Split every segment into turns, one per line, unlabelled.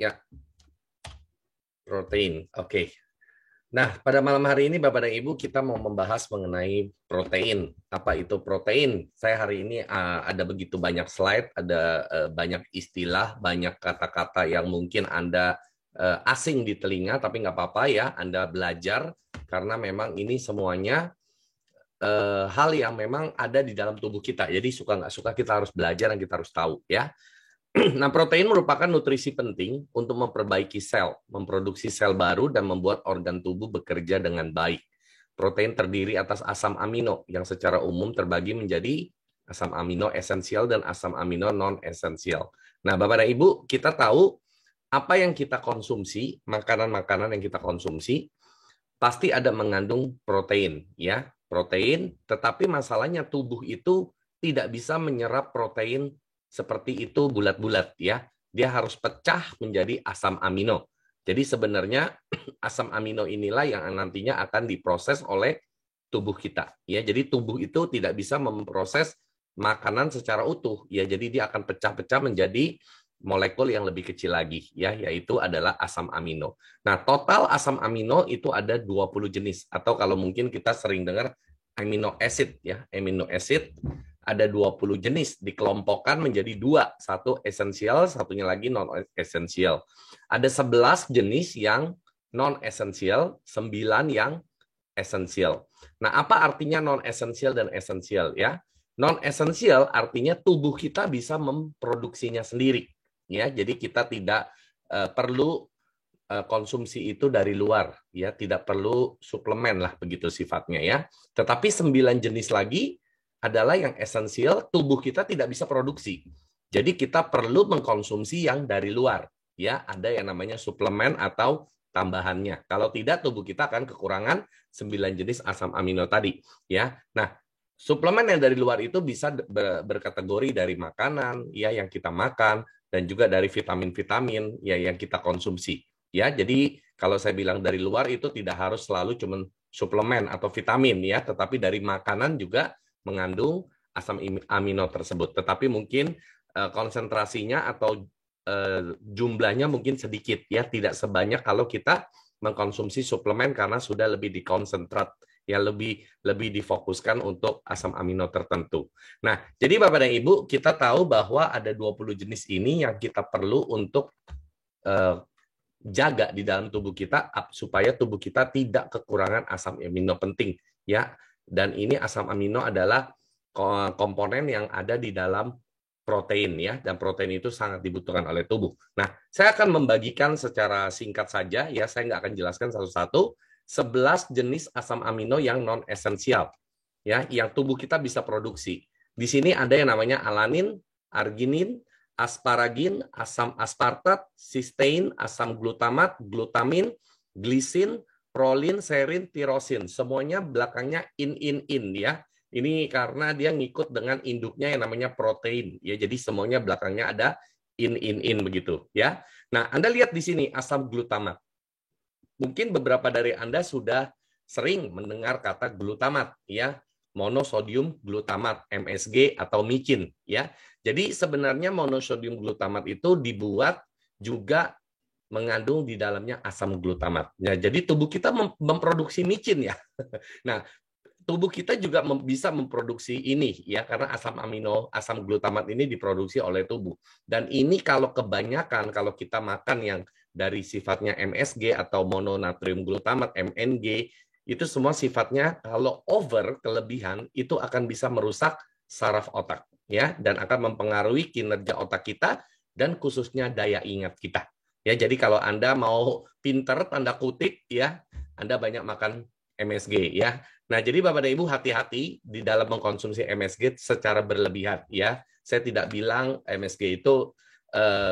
Ya, protein. Oke. Nah, pada malam hari ini Bapak dan Ibu kita mau membahas mengenai protein. Apa itu protein? Saya hari ini ada begitu banyak slide, ada banyak istilah, banyak kata-kata yang mungkin Anda asing di telinga, tapi nggak apa-apa ya, Anda belajar karena memang ini semuanya hal yang memang ada di dalam tubuh kita. Jadi suka nggak suka kita harus belajar dan kita harus tahu ya. Nah, protein merupakan nutrisi penting untuk memperbaiki sel, memproduksi sel baru, dan membuat organ tubuh bekerja dengan baik. Protein terdiri atas asam amino yang secara umum terbagi menjadi asam amino esensial dan asam amino non-esensial. Nah, Bapak dan Ibu, kita tahu apa yang kita konsumsi, makanan-makanan yang kita konsumsi, pasti ada mengandung protein, ya, protein. Tetapi masalahnya tubuh itu tidak bisa menyerap protein seperti itu bulat-bulat, ya. Dia harus pecah menjadi asam amino. Jadi sebenarnya asam amino inilah yang nantinya akan diproses oleh tubuh kita, ya. Jadi tubuh itu tidak bisa memproses makanan secara utuh, ya. Jadi dia akan pecah-pecah menjadi molekul yang lebih kecil lagi, ya, yaitu adalah asam amino. Nah, total asam amino itu ada 20 jenis, atau kalau mungkin kita sering dengar amino acid, ya, amino acid ada 20 jenis, dikelompokkan menjadi dua, satu esensial, satunya lagi non esensial. Ada 11 jenis yang non esensial, 9 yang esensial. Nah, apa artinya non esensial dan esensial, ya? Non esensial artinya tubuh kita bisa memproduksinya sendiri, ya. Jadi kita tidak perlu konsumsi itu dari luar, ya, tidak perlu suplemen lah begitu sifatnya, ya. Tetapi 9 jenis lagi adalah yang esensial, tubuh kita tidak bisa produksi. Jadi kita perlu mengkonsumsi yang dari luar, ya. Ada yang namanya suplemen atau tambahannya. Kalau tidak, tubuh kita akan kekurangan 9 jenis asam amino tadi, ya. Nah, suplemen yang dari luar itu bisa berkategori dari makanan, ya, yang kita makan, dan juga dari vitamin-vitamin, ya, yang kita konsumsi. Ya, jadi kalau saya bilang dari luar itu tidak harus selalu cuma suplemen atau vitamin, ya, tetapi dari makanan juga mengandung asam amino tersebut. Tetapi mungkin konsentrasinya atau jumlahnya mungkin sedikit, ya, tidak sebanyak kalau kita mengkonsumsi suplemen karena sudah lebih dikonsentrat, ya, lebih difokuskan untuk asam amino tertentu. Nah, jadi Bapak dan Ibu, kita tahu bahwa ada 20 jenis ini yang kita perlu untuk jaga di dalam tubuh kita supaya tubuh kita tidak kekurangan asam amino penting, ya. Dan ini asam amino adalah komponen yang ada di dalam protein, ya, dan protein itu sangat dibutuhkan oleh tubuh. Nah, saya akan membagikan secara singkat saja, ya, saya nggak akan jelaskan satu-satu 11 jenis asam amino yang non esensial, ya, yang tubuh kita bisa produksi. Di sini ada yang namanya alanin, arginin, asparagin, asam aspartat, sistein, asam glutamat, glutamin, glisin, prolin, serin, tirosin. Semuanya belakangnya in ya. Ini karena dia ngikut dengan induknya yang namanya protein, ya. Jadi semuanya belakangnya ada in begitu, ya. Nah, Anda lihat di sini asam glutamat. Mungkin beberapa dari Anda sudah sering mendengar kata glutamat, ya. Monosodium glutamat, MSG atau micin, ya. Jadi sebenarnya monosodium glutamat itu dibuat juga mengandung di dalamnya asam glutamat. Ya, jadi tubuh kita memproduksi micin, ya. Nah, tubuh kita juga bisa memproduksi ini, ya, karena asam glutamat ini diproduksi oleh tubuh. Dan ini kalau kebanyakan, kalau kita makan yang dari sifatnya MSG atau mononatrium glutamat, MNG, itu semua sifatnya kalau over, kelebihan, itu akan bisa merusak saraf otak, ya, dan akan mempengaruhi kinerja otak kita dan khususnya daya ingat kita. Ya, jadi kalau Anda mau pinter tanda kutip, ya, Anda banyak makan MSG, ya. Nah, jadi Bapak dan Ibu hati-hati di dalam mengkonsumsi MSG secara berlebihan, ya. Saya tidak bilang MSG itu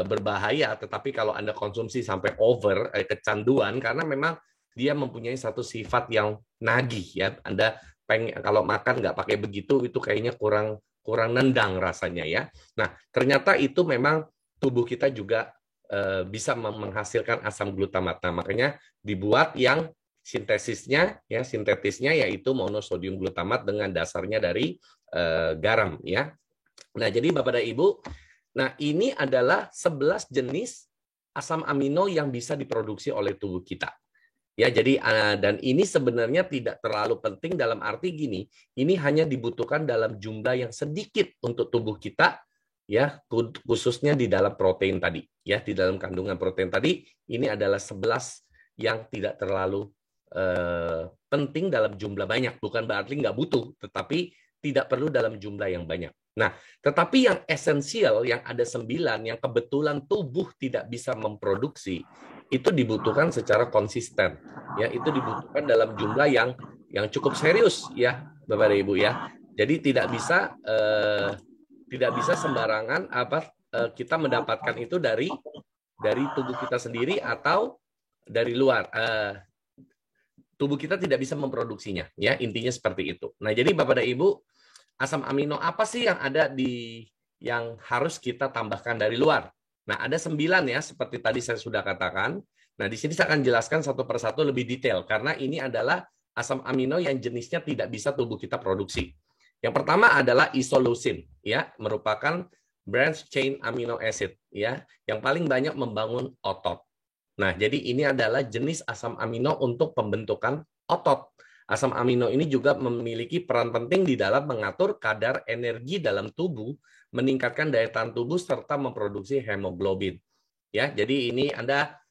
berbahaya, tetapi kalau Anda konsumsi sampai over, kecanduan, karena memang dia mempunyai satu sifat yang nagih, ya. Anda pengen kalau makan nggak pakai begitu, itu kayaknya kurang nendang rasanya, ya. Nah, ternyata itu memang tubuh kita juga bisa menghasilkan asam glutamat. Nah, makanya dibuat yang sintetisnya yaitu monosodium glutamat dengan dasarnya dari garam, ya. Nah, jadi Bapak dan Ibu, nah ini adalah 11 jenis asam amino yang bisa diproduksi oleh tubuh kita. Ya, jadi dan ini sebenarnya tidak terlalu penting dalam arti gini, ini hanya dibutuhkan dalam jumlah yang sedikit untuk tubuh kita, ya, khususnya di dalam protein tadi, ya, di dalam kandungan protein tadi ini adalah 11 yang tidak terlalu penting dalam jumlah banyak, bukan berarti nggak butuh, tetapi tidak perlu dalam jumlah yang banyak. Nah, tetapi yang esensial yang ada 9 yang kebetulan tubuh tidak bisa memproduksi itu dibutuhkan secara konsisten, ya, itu dibutuhkan dalam jumlah yang cukup serius, ya, Bapak dan Ibu, ya. Jadi tidak bisa sembarangan kita mendapatkan itu dari tubuh kita sendiri atau dari luar. Tubuh kita tidak bisa memproduksinya, ya, intinya seperti itu. Nah, jadi Bapak dan Ibu, asam amino apa sih yang ada yang harus kita tambahkan dari luar? Nah, ada 9 ya, seperti tadi saya sudah katakan. Nah, di sini saya akan jelaskan satu persatu lebih detail, karena ini adalah asam amino yang jenisnya tidak bisa tubuh kita produksi. Yang pertama adalah isoleucin, ya, merupakan branch chain amino acid, ya, yang paling banyak membangun otot. Nah, jadi ini adalah jenis asam amino untuk pembentukan otot. Asam amino ini juga memiliki peran penting di dalam mengatur kadar energi dalam tubuh, meningkatkan daya tahan tubuh serta memproduksi hemoglobin. Ya, jadi ini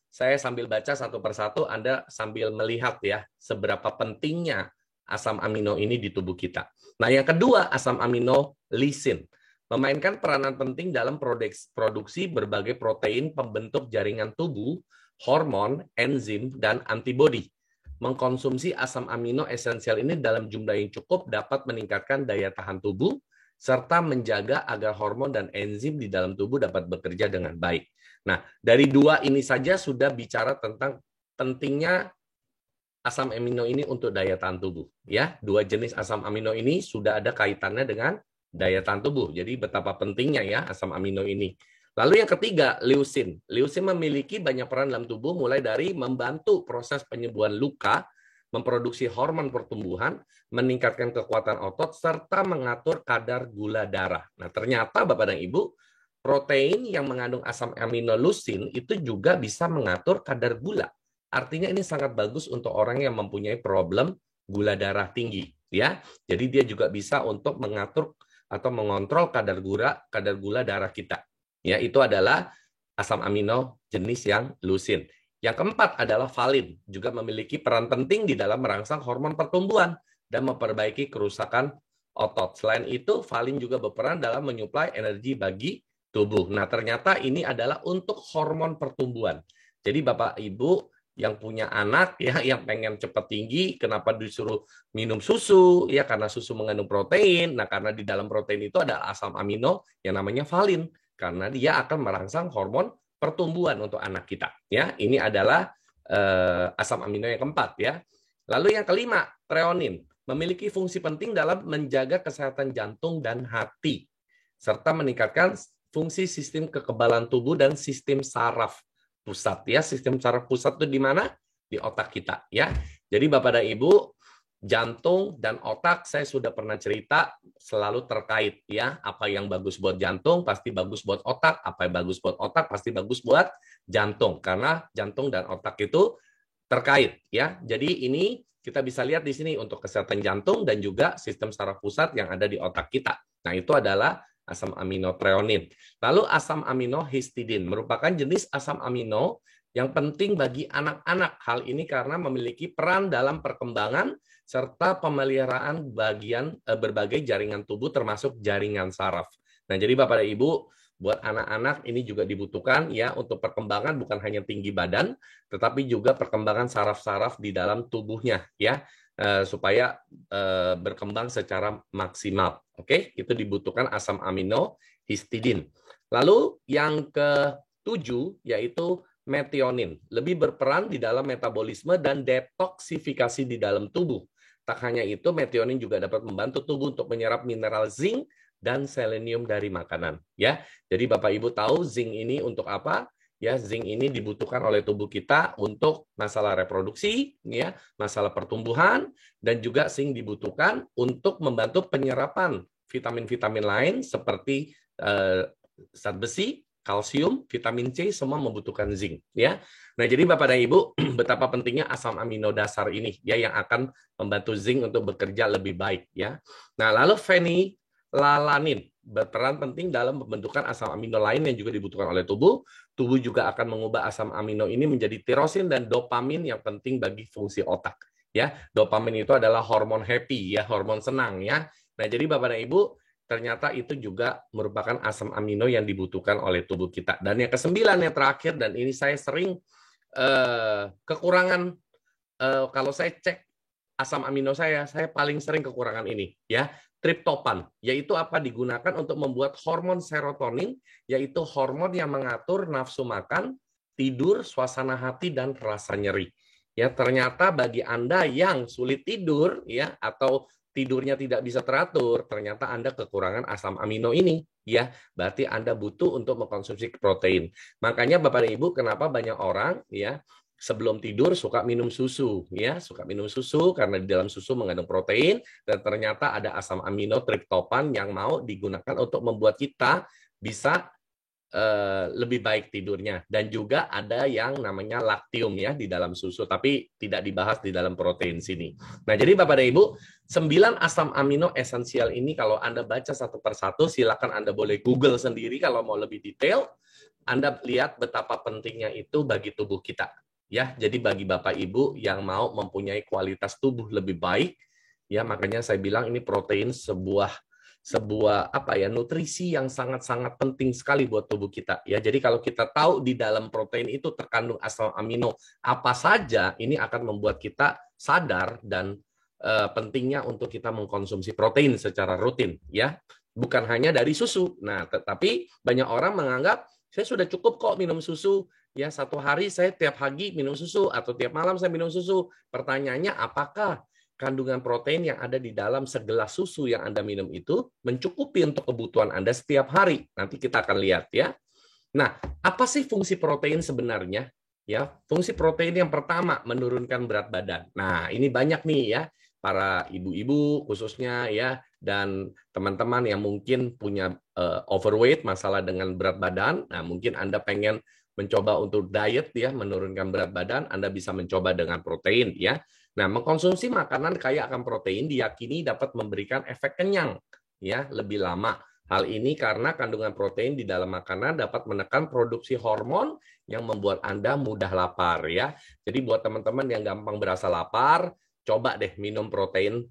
saya sambil baca satu persatu, Anda sambil melihat ya seberapa pentingnya asam amino ini di tubuh kita. Nah, yang kedua, asam amino lisin memainkan peranan penting dalam produksi berbagai protein pembentuk jaringan tubuh, hormon, enzim, dan antibodi. Mengkonsumsi asam amino esensial ini dalam jumlah yang cukup dapat meningkatkan daya tahan tubuh, serta menjaga agar hormon dan enzim di dalam tubuh dapat bekerja dengan baik. Nah, dari 2 ini saja sudah bicara tentang pentingnya asam amino ini untuk daya tahan tubuh. Ya, 2 jenis asam amino ini sudah ada kaitannya dengan daya tahan tubuh. Jadi betapa pentingnya ya asam amino ini. Lalu yang ketiga, leusin. Leusin memiliki banyak peran dalam tubuh, mulai dari membantu proses penyembuhan luka, memproduksi hormon pertumbuhan, meningkatkan kekuatan otot, serta mengatur kadar gula darah. Nah, ternyata Bapak dan Ibu, protein yang mengandung asam amino leusin itu juga bisa mengatur kadar gula. Artinya ini sangat bagus untuk orang yang mempunyai problem gula darah tinggi, ya. Jadi dia juga bisa untuk mengatur atau mengontrol kadar gula darah kita. Ya, itu adalah asam amino jenis yang leusin. Yang keempat adalah valin, juga memiliki peran penting di dalam merangsang hormon pertumbuhan dan memperbaiki kerusakan otot. Selain itu, valin juga berperan dalam menyuplai energi bagi tubuh. Nah, ternyata ini adalah untuk hormon pertumbuhan. Jadi Bapak Ibu yang punya anak ya yang pengen cepat tinggi, kenapa disuruh minum susu? Ya karena susu mengandung protein. Nah, karena di dalam protein itu ada asam amino yang namanya valin, karena dia akan merangsang hormon pertumbuhan untuk anak kita. Ya, ini adalah asam amino yang keempat ya. Lalu yang kelima, treonin memiliki fungsi penting dalam menjaga kesehatan jantung dan hati, serta meningkatkan fungsi sistem kekebalan tubuh dan sistem saraf pusat ya. Sistem saraf pusat itu di mana? Di otak kita ya. Jadi Bapak dan Ibu, jantung dan otak saya sudah pernah cerita selalu terkait ya. Apa yang bagus buat jantung pasti bagus buat otak, apa yang bagus buat otak pasti bagus buat jantung, karena jantung dan otak itu terkait ya. Jadi ini kita bisa lihat di sini untuk kesehatan jantung dan juga sistem saraf pusat yang ada di otak kita. Nah, itu adalah asam amino treonin. Lalu asam amino histidin merupakan jenis asam amino yang penting bagi anak-anak. Hal ini karena memiliki peran dalam perkembangan serta pemeliharaan berbagai jaringan tubuh termasuk jaringan saraf. Nah, jadi Bapak dan Ibu, buat anak-anak ini juga dibutuhkan ya untuk perkembangan, bukan hanya tinggi badan, tetapi juga perkembangan saraf-saraf di dalam tubuhnya ya, supaya berkembang secara maksimal. Oke, itu dibutuhkan asam amino histidin. Lalu yang ke-7 yaitu metionin, lebih berperan di dalam metabolisme dan detoksifikasi di dalam tubuh. Tak hanya itu, metionin juga dapat membantu tubuh untuk menyerap mineral zinc dan selenium dari makanan. Ya, jadi Bapak Ibu tahu zinc ini untuk apa? Ya, zinc ini dibutuhkan oleh tubuh kita untuk masalah reproduksi, ya, masalah pertumbuhan, dan juga zinc dibutuhkan untuk membantu penyerapan vitamin-vitamin lain seperti zat besi, kalsium, vitamin C, semua membutuhkan zinc, ya. Nah, jadi Bapak dan Ibu, betapa pentingnya asam amino dasar ini, ya, yang akan membantu zinc untuk bekerja lebih baik, ya. Nah, lalu fenilalanin berperan penting dalam pembentukan asam amino lain yang juga dibutuhkan oleh tubuh. Tubuh juga akan mengubah asam amino ini menjadi tirosin dan dopamin yang penting bagi fungsi otak, ya. Dopamin itu adalah hormon happy, ya, hormon senang, ya. Nah, jadi Bapak dan Ibu, ternyata itu juga merupakan asam amino yang dibutuhkan oleh tubuh kita. Dan yang kesembilan, yang terakhir, dan ini saya sering kekurangan, kalau saya cek asam amino saya paling sering kekurangan ini, ya, triptopan, yaitu apa, digunakan untuk membuat hormon serotonin, yaitu hormon yang mengatur nafsu makan, tidur, suasana hati, dan rasa nyeri. Ya, ternyata bagi Anda yang sulit tidur, ya, atau tidurnya tidak bisa teratur, ternyata Anda kekurangan asam amino ini, ya. Berarti Anda butuh untuk mengkonsumsi protein. Makanya Bapak dan Ibu, kenapa banyak orang, ya, sebelum tidur suka minum susu, ya, suka minum susu karena di dalam susu mengandung protein dan ternyata ada asam amino triptopan yang mau digunakan untuk membuat kita bisa lebih baik tidurnya. Dan juga ada yang namanya laktium, ya, di dalam susu, tapi tidak dibahas di dalam protein sini. Nah, jadi Bapak dan Ibu, 9 asam amino esensial ini kalau Anda baca satu persatu, silakan Anda boleh Google sendiri kalau mau lebih detail. Anda lihat betapa pentingnya itu bagi tubuh kita. Ya, jadi bagi Bapak Ibu yang mau mempunyai kualitas tubuh lebih baik, ya, makanya saya bilang ini protein sebuah apa ya, nutrisi yang sangat-sangat penting sekali buat tubuh kita, ya. Jadi kalau kita tahu di dalam protein itu terkandung asam amino apa saja, ini akan membuat kita sadar dan pentingnya untuk kita mengkonsumsi protein secara rutin, ya, bukan hanya dari susu. Nah, tetapi banyak orang menganggap saya sudah cukup kok minum susu, ya, satu hari saya tiap pagi minum susu atau tiap malam saya minum susu. Pertanyaannya, apakah kandungan protein yang ada di dalam segelas susu yang Anda minum itu mencukupi untuk kebutuhan Anda setiap hari? Nanti kita akan lihat, ya. Nah, apa sih fungsi protein sebenarnya? Ya, fungsi protein yang pertama menurunkan berat badan. Nah, ini banyak nih, ya, para ibu-ibu khususnya, ya, dan teman-teman yang mungkin punya overweight, masalah dengan berat badan. Nah, mungkin Anda pengen mencoba untuk diet, ya, menurunkan berat badan, Anda bisa mencoba dengan protein, ya. Nah, mengkonsumsi makanan kaya akan protein diyakini dapat memberikan efek kenyang, ya, lebih lama. Hal ini karena kandungan protein di dalam makanan dapat menekan produksi hormon yang membuat Anda mudah lapar, ya. Jadi buat teman-teman yang gampang berasa lapar, coba deh minum protein,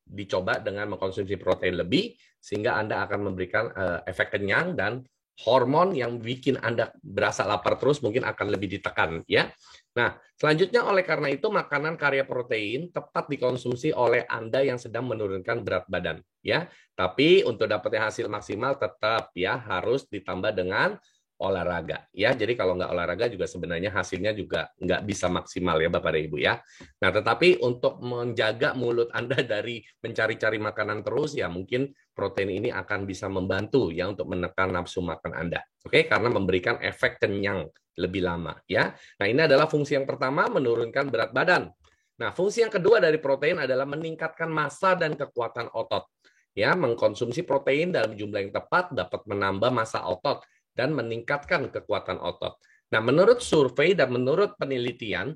dicoba dengan mengkonsumsi protein lebih, sehingga Anda akan memberikan efek kenyang dan hormon yang bikin Anda berasa lapar terus mungkin akan lebih ditekan, ya. Nah, selanjutnya oleh karena itu makanan kaya protein tepat dikonsumsi oleh Anda yang sedang menurunkan berat badan, ya. Tapi untuk dapatnya hasil maksimal tetap, ya, harus ditambah dengan olahraga, ya. Jadi kalau nggak olahraga juga sebenarnya hasilnya juga nggak bisa maksimal, ya, Bapak dan Ibu, ya. Nah, tetapi untuk menjaga mulut Anda dari mencari-cari makanan terus, ya, mungkin protein ini akan bisa membantu, ya, untuk menekan nafsu makan Anda. Oke, karena memberikan efek kenyang lebih lama, ya. Nah, ini adalah fungsi yang pertama, menurunkan berat badan. Nah, fungsi yang kedua dari protein adalah meningkatkan massa dan kekuatan otot. Ya, mengkonsumsi protein dalam jumlah yang tepat dapat menambah massa otot dan meningkatkan kekuatan otot. Nah, menurut survei dan menurut penelitian,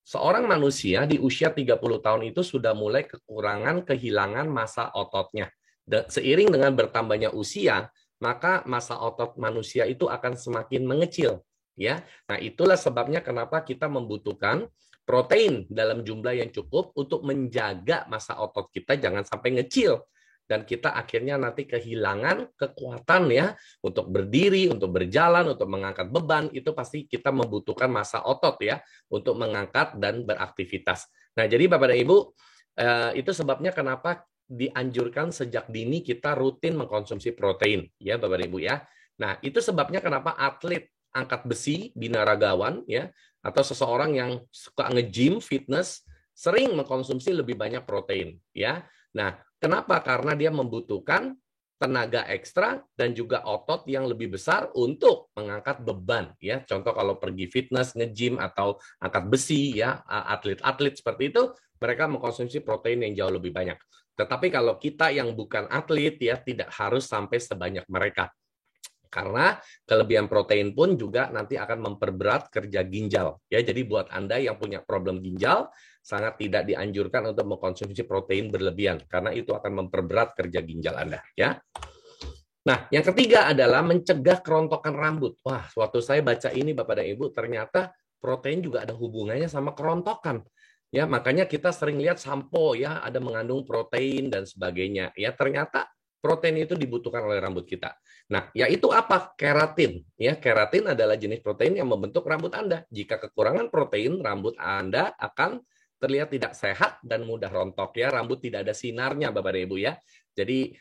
seorang manusia di usia 30 tahun itu sudah mulai kehilangan massa ototnya. Dan seiring dengan bertambahnya usia, maka massa otot manusia itu akan semakin mengecil, ya. Nah, itulah sebabnya kenapa kita membutuhkan protein dalam jumlah yang cukup untuk menjaga massa otot kita jangan sampai ngecil dan kita akhirnya nanti kehilangan kekuatan, ya, untuk berdiri, untuk berjalan, untuk mengangkat beban. Itu pasti kita membutuhkan massa otot, ya, untuk mengangkat dan beraktivitas. Nah, jadi Bapak dan Ibu, itu sebabnya kenapa dianjurkan sejak dini kita rutin mengkonsumsi protein, ya, Bapak dan Ibu, ya. Nah, itu sebabnya kenapa atlet angkat besi, binaragawan, ya, atau seseorang yang suka nge-gym, fitness, sering mengkonsumsi lebih banyak protein, ya. Nah, kenapa? Karena dia membutuhkan tenaga ekstra dan juga otot yang lebih besar untuk mengangkat beban, ya. Contoh kalau pergi fitness, nge-gym atau angkat besi, ya, atlet-atlet seperti itu, mereka mengkonsumsi protein yang jauh lebih banyak. Tetapi kalau kita yang bukan atlet, ya, tidak harus sampai sebanyak mereka. Karena kelebihan protein pun juga nanti akan memperberat kerja ginjal. Ya, jadi buat Anda yang punya problem ginjal, sangat tidak dianjurkan untuk mengkonsumsi protein berlebihan karena itu akan memperberat kerja ginjal Anda. Ya. Nah, yang ketiga adalah mencegah kerontokan rambut. Wah, waktu saya baca ini Bapak dan Ibu, ternyata protein juga ada hubungannya sama kerontokan. Ya, makanya kita sering lihat sampo ya ada mengandung protein dan sebagainya. Ya, ternyata protein itu dibutuhkan oleh rambut kita. Nah, yaitu apa? Keratin. Ya, keratin adalah jenis protein yang membentuk rambut Anda. Jika kekurangan protein, rambut Anda akan terlihat tidak sehat dan mudah rontok ya. Rambut tidak ada sinarnya, Bapak dan Ibu ya. Jadi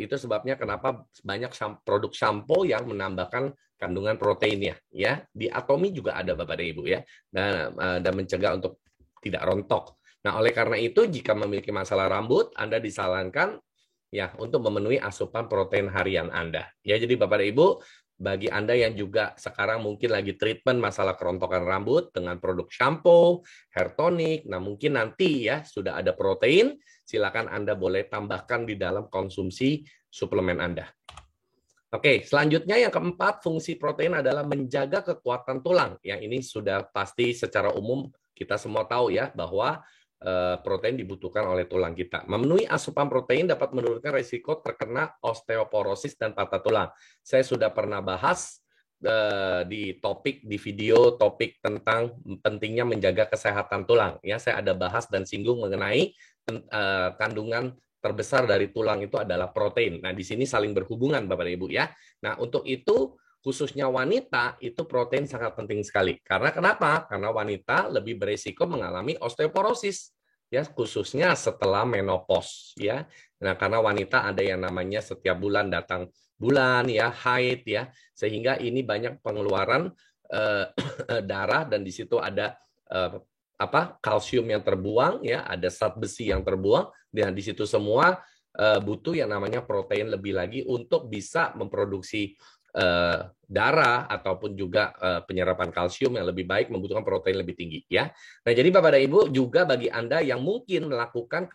itu sebabnya kenapa banyak produk sampo yang menambahkan kandungan proteinnya ya. Di Atomi juga ada Bapak dan Ibu ya. Dan mencegah untuk tidak rontok. Nah, oleh karena itu jika memiliki masalah rambut, Anda disarankan ya untuk memenuhi asupan protein harian Anda. Ya, jadi Bapak dan Ibu, bagi Anda yang juga sekarang mungkin lagi treatment masalah kerontokan rambut dengan produk shampoo, hair tonic, nah mungkin nanti ya sudah ada protein, silakan Anda boleh tambahkan di dalam konsumsi suplemen Anda. Oke, selanjutnya yang keempat, fungsi protein adalah menjaga kekuatan tulang. Yang ini sudah pasti secara umum kita semua tahu ya bahwa protein dibutuhkan oleh tulang kita. Memenuhi asupan protein dapat menurunkan risiko terkena osteoporosis dan patah tulang. Saya sudah pernah bahas di video topik tentang pentingnya menjaga kesehatan tulang. Ya, saya ada bahas dan singgung mengenai kandungan terbesar dari tulang itu adalah protein. Nah, di sini saling berhubungan Bapak dan Ibu ya. Nah, untuk itu khususnya wanita itu protein sangat penting sekali. Karena kenapa? Karena wanita lebih beresiko mengalami osteoporosis ya, khususnya setelah menopause ya. Nah, karena wanita ada yang namanya setiap bulan datang bulan ya, haid ya, sehingga ini banyak pengeluaran darah dan di situ ada kalsium yang terbuang ya, ada zat besi yang terbuang dan di situ semua butuh yang namanya protein lebih lagi untuk bisa memproduksi darah ataupun juga penyerapan kalsium yang lebih baik membutuhkan protein lebih tinggi ya. Nah, jadi Bapak dan Ibu juga bagi Anda yang mungkin melakukan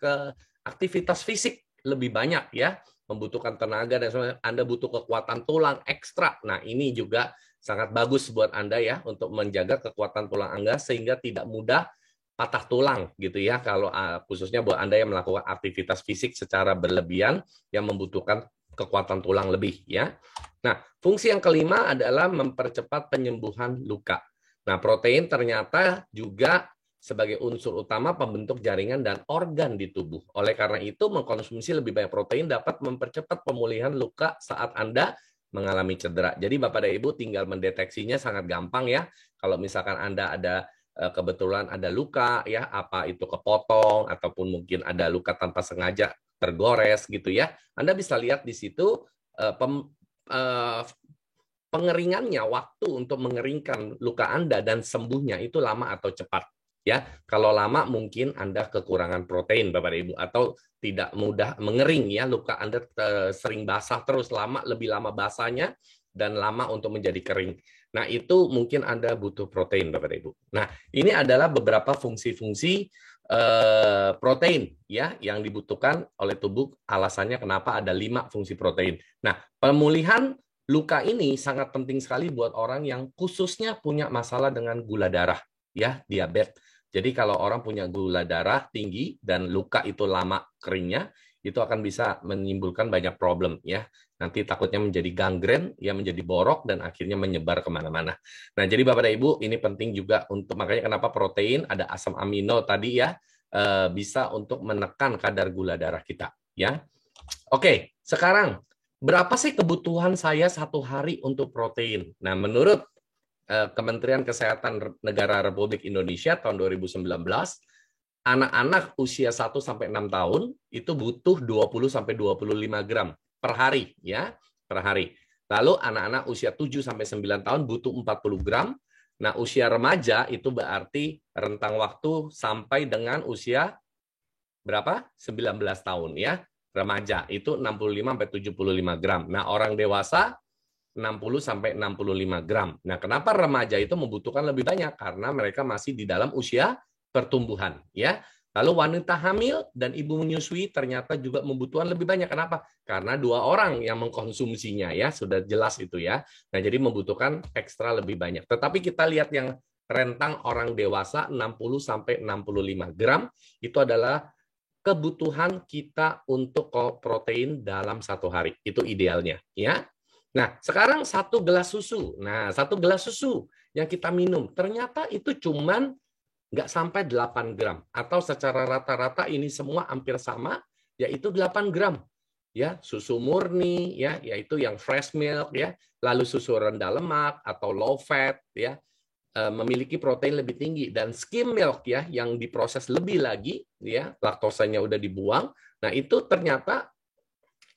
aktivitas fisik lebih banyak ya, membutuhkan tenaga dan sebagainya, Anda butuh kekuatan tulang ekstra. Nah, ini juga sangat bagus buat Anda ya untuk menjaga kekuatan tulang Anda sehingga tidak mudah patah tulang gitu ya, kalau khususnya buat Anda yang melakukan aktivitas fisik secara berlebihan yang membutuhkan kekuatan tulang lebih ya. Nah, fungsi yang kelima adalah mempercepat penyembuhan luka. Nah, protein ternyata juga sebagai unsur utama pembentuk jaringan dan organ di tubuh. Oleh karena itu, mengkonsumsi lebih banyak protein dapat mempercepat pemulihan luka saat Anda mengalami cedera. Jadi Bapak dan Ibu tinggal mendeteksinya sangat gampang ya. Kalau misalkan Anda ada kebetulan ada luka ya, apa itu kepotong ataupun mungkin ada luka tanpa sengaja tergores gitu ya. Anda bisa lihat di situ pengeringannya, waktu untuk mengeringkan luka Anda dan sembuhnya itu lama atau cepat. Ya, kalau lama mungkin Anda kekurangan protein Bapak Ibu atau tidak mudah mengering ya, luka Anda sering basah terus lebih lama basahnya dan lama untuk menjadi kering. Nah, itu mungkin Anda butuh protein Bapak Ibu. Nah, ini adalah beberapa fungsi-fungsi protein ya yang dibutuhkan oleh tubuh. Alasannya kenapa ada 5 fungsi protein. Nah, pemulihan luka ini sangat penting sekali buat orang yang khususnya punya masalah dengan gula darah ya, diabetes. Jadi kalau orang punya gula darah tinggi dan luka itu lama keringnya, itu akan bisa menimbulkan banyak problem ya. Nanti takutnya menjadi gangren, ya menjadi borok dan akhirnya menyebar kemana-mana. Nah, jadi Bapak dan Ibu ini penting juga untuk makanya kenapa protein ada asam amino tadi ya bisa untuk menekan kadar gula darah kita ya. Oke, sekarang berapa sih kebutuhan saya satu hari untuk protein? Nah, menurut Kementerian Kesehatan Negara Republik Indonesia tahun 2019, anak-anak usia 1 sampai 6 tahun itu butuh 20 sampai 25 gram per hari ya, per hari. Lalu anak-anak usia 7 sampai 9 tahun butuh 40 gram. Nah, usia remaja itu berarti rentang waktu sampai dengan usia berapa? 19 tahun ya. Remaja itu 65 sampai 75 gram. Nah, orang dewasa 60 sampai 65 gram. Nah, kenapa remaja itu membutuhkan lebih banyak? Karena mereka masih di dalam usia pertumbuhan, ya. Lalu wanita hamil dan ibu menyusui ternyata juga membutuhkan lebih banyak. Kenapa? Karena 2 orang yang mengkonsumsinya ya, sudah jelas itu ya. Nah, jadi membutuhkan ekstra lebih banyak. Tetapi kita lihat yang rentang orang dewasa 60 sampai 65 gram itu adalah kebutuhan kita untuk protein dalam 1 hari. Itu idealnya ya. Nah, sekarang 1 gelas susu. Nah, 1 gelas susu yang kita minum ternyata itu cuman nggak sampai 8 gram. Atau secara rata-rata ini semua hampir sama, yaitu 8 gram. Ya, susu murni, ya, yaitu yang fresh milk, ya, lalu susu rendah lemak atau low fat, ya, memiliki protein lebih tinggi. Dan skim milk, ya, yang diproses lebih lagi, ya, laktosanya udah dibuang, nah itu ternyata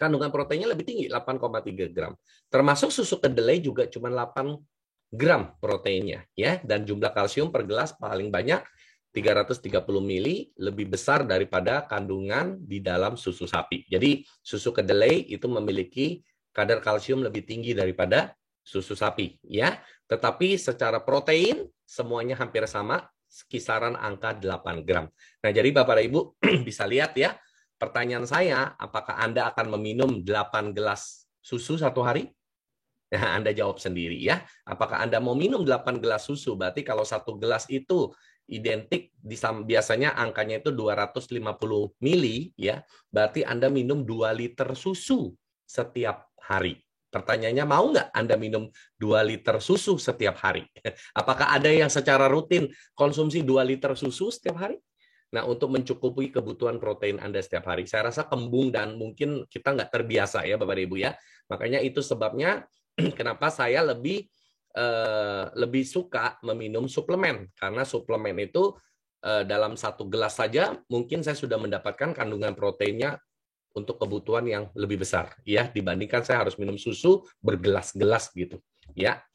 kandungan proteinnya lebih tinggi, 8,3 gram. Termasuk susu kedelai juga cuma 8 gram proteinnya ya, dan jumlah kalsium per gelas paling banyak 330 mili, lebih besar daripada kandungan di dalam susu sapi. Jadi susu kedelai itu memiliki kadar kalsium lebih tinggi daripada susu sapi ya. Tetapi secara protein semuanya hampir sama, kisaran angka 8 gram. Nah, jadi Bapak dan Ibu bisa lihat ya, pertanyaan saya, apakah Anda akan meminum 8 gelas susu 1 hari? Nah, Anda jawab sendiri ya. Apakah Anda mau minum 8 gelas susu? Berarti kalau 1 gelas itu identik, biasanya angkanya itu 250 mili ya. Berarti Anda minum 2 liter susu setiap hari. Pertanyaannya, mau nggak Anda minum 2 liter susu setiap hari? Apakah ada yang secara rutin konsumsi 2 liter susu setiap hari? Nah, untuk mencukupi kebutuhan protein Anda setiap hari, saya rasa kembung dan mungkin kita nggak terbiasa ya Bapak Ibu ya. Makanya itu sebabnya kenapa saya lebih suka meminum suplemen, karena suplemen itu dalam 1 gelas saja mungkin saya sudah mendapatkan kandungan proteinnya untuk kebutuhan yang lebih besar ya, dibandingkan saya harus minum susu bergelas-gelas gitu ya.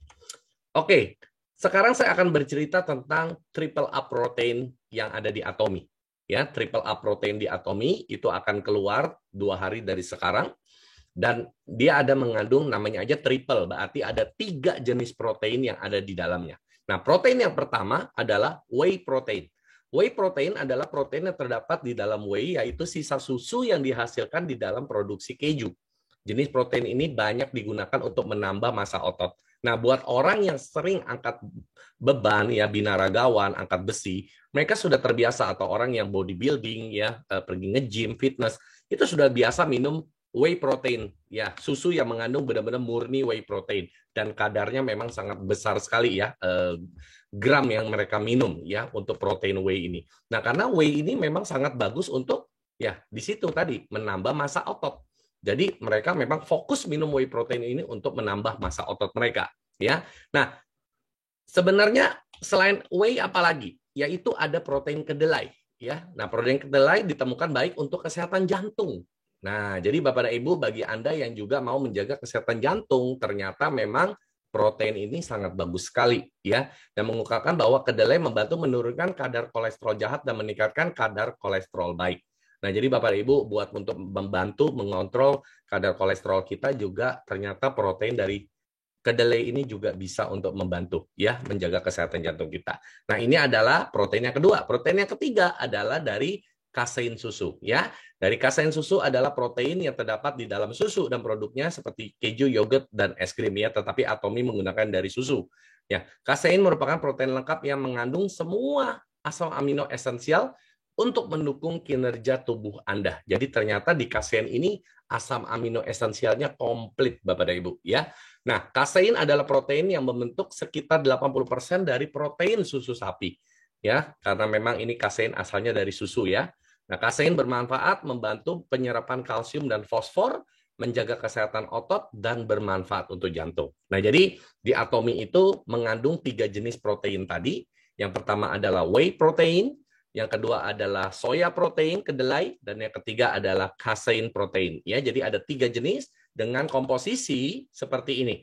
Oke, sekarang saya akan bercerita tentang triple A protein yang ada di Atomy ya. Triple A protein di Atomy itu akan keluar 2 hari dari sekarang. Dan dia ada mengandung namanya aja triple, berarti ada 3 jenis protein yang ada di dalamnya. Nah, protein yang pertama adalah whey protein. Whey protein adalah protein yang terdapat di dalam whey, yaitu sisa susu yang dihasilkan di dalam produksi keju. Jenis protein ini banyak digunakan untuk menambah massa otot. Nah, buat orang yang sering angkat beban, ya, binaragawan, angkat besi, mereka sudah terbiasa, atau orang yang bodybuilding, ya, pergi nge-gym, fitness, itu sudah biasa minum whey protein, ya, susu yang mengandung benar-benar murni whey protein, dan kadarnya memang sangat besar sekali ya, gram yang mereka minum ya untuk protein whey ini. Nah, karena whey ini memang sangat bagus untuk ya di situ tadi menambah massa otot. Jadi mereka memang fokus minum whey protein ini untuk menambah massa otot mereka ya. Nah, sebenarnya selain whey apalagi? Yaitu ada protein kedelai ya. Nah, protein kedelai ditemukan baik untuk kesehatan jantung. Nah, jadi Bapak dan Ibu, bagi Anda yang juga mau menjaga kesehatan jantung, ternyata memang protein ini sangat bagus sekali ya, dan mengungkapkan bahwa kedelai membantu menurunkan kadar kolesterol jahat dan meningkatkan kadar kolesterol baik. Nah, jadi Bapak dan Ibu, buat untuk membantu mengontrol kadar kolesterol kita juga ternyata protein dari kedelai ini juga bisa untuk membantu ya menjaga kesehatan jantung kita. Nah, ini adalah protein yang kedua. Protein yang ketiga adalah dari kasein susu ya. Dari kasein susu adalah protein yang terdapat di dalam susu dan produknya seperti keju, yogurt, dan es krim ya, tetapi Atomy menggunakan dari susu. Ya, kasein merupakan protein lengkap yang mengandung semua asam amino esensial untuk mendukung kinerja tubuh Anda. Jadi ternyata di kasein ini asam amino esensialnya komplit Bapak dan Ibu ya. Nah, kasein adalah protein yang membentuk sekitar 80% dari protein susu sapi. Ya, karena memang ini kasein asalnya dari susu ya. Nah, kasein bermanfaat membantu penyerapan kalsium dan fosfor, menjaga kesehatan otot, dan bermanfaat untuk jantung. Nah, jadi di Atomy itu mengandung 3 jenis protein tadi. Yang pertama adalah whey protein, yang kedua adalah soya protein, kedelai, dan yang ketiga adalah kasein protein. Ya, jadi ada 3 jenis dengan komposisi seperti ini.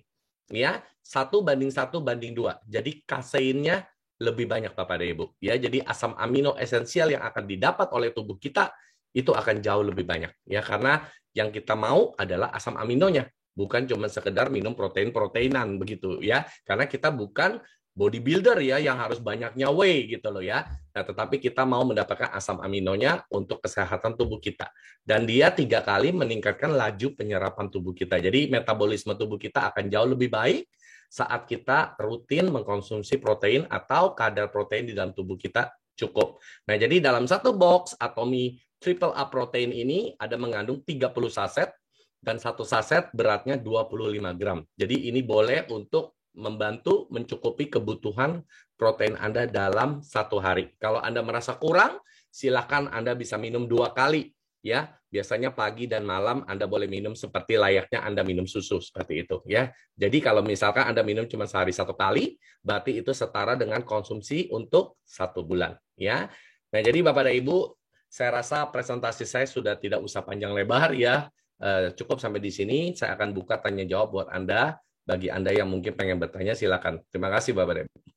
Ya, 1:1:2. Jadi kaseinnya lebih banyak Bapak dan Ibu ya. Jadi asam amino esensial yang akan didapat oleh tubuh kita itu akan jauh lebih banyak ya, karena yang kita mau adalah asam aminonya, bukan cuma sekedar minum protein-proteinan begitu ya, karena kita bukan bodybuilder ya yang harus banyaknya whey gitu loh ya. Nah, tetapi kita mau mendapatkan asam aminonya untuk kesehatan tubuh kita. Dan dia 3 kali meningkatkan laju penyerapan tubuh kita. Jadi metabolisme tubuh kita akan jauh lebih baik saat kita rutin mengkonsumsi protein atau kadar protein di dalam tubuh kita cukup. Nah, jadi dalam satu box Atomy Triple A protein ini ada mengandung 30 saset dan satu saset beratnya 25 gram. Jadi ini boleh untuk membantu mencukupi kebutuhan protein Anda dalam satu hari. Kalau Anda merasa kurang, silakan Anda bisa minum 2 kali. Ya, biasanya pagi dan malam Anda boleh minum seperti layaknya Anda minum susu seperti itu. Ya, jadi kalau misalkan Anda minum cuma sehari 1 kali, berarti itu setara dengan konsumsi untuk 1 bulan. Ya, nah jadi Bapak dan Ibu, saya rasa presentasi saya sudah tidak usah panjang lebar ya. Cukup sampai di sini. Saya akan buka tanya jawab buat Anda. Bagi Anda yang mungkin pengen bertanya, silakan. Terima kasih Bapak dan Ibu.